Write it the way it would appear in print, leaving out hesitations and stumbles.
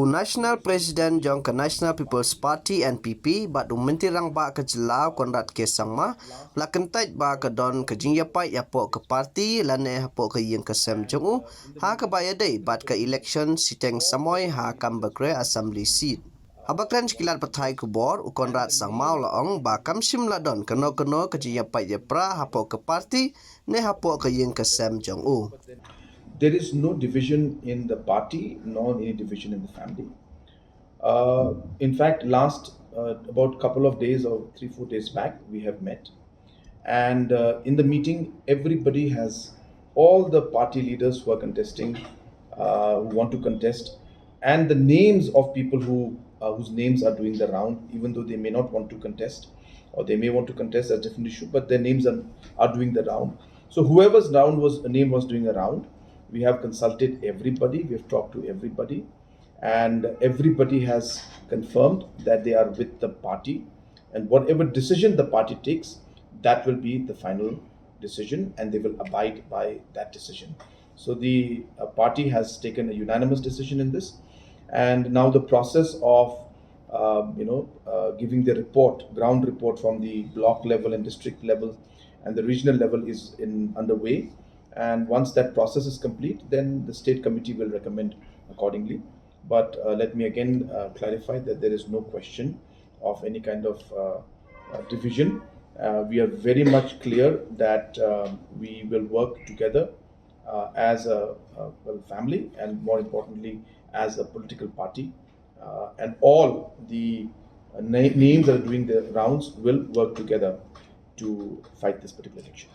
National President jong ke National People's Party NPP bat mentirang ba ke jelau konrat ke sangma la kentait ba ke don ke Jingïapait Hapoh ke parti lane Hapoh ke yang ke Shym jong ha ke bayadai bat ke Ilekshon Shiteng Samoi ha Gambegre assembly seat. Habakran sekilat petai kubor ukonrat sang mau laong ba kam Shym ladon keno ke Jingïapait pra Hapoh ke parti ne Hapoh ke yang ke Shym jong. There is no division in the party, nor any division in the family. In fact, last about couple of days or 3-4 days back, we have met, and in the meeting, everybody has all the party leaders who are contesting, who want to contest, and the names of people whose names are doing the round, even though they may not want to contest, or they may want to contest, that's a different issue, but their names are doing the round. So whoever's name was doing a round, we have consulted everybody, we have talked to everybody, and everybody has confirmed that they are with the party, and whatever decision the party takes, that will be the final decision, and they will abide by that decision. So the party has taken a unanimous decision in this, and now the process of giving the ground report from the block level and district level and the regional level is underway. And once that process is complete, then the state committee will recommend accordingly. But let me again clarify that there is no question of any kind of division. We are very much clear that we will work together as a family, and more importantly, as a political party. And all the names that are doing the rounds will work together to fight this particular election.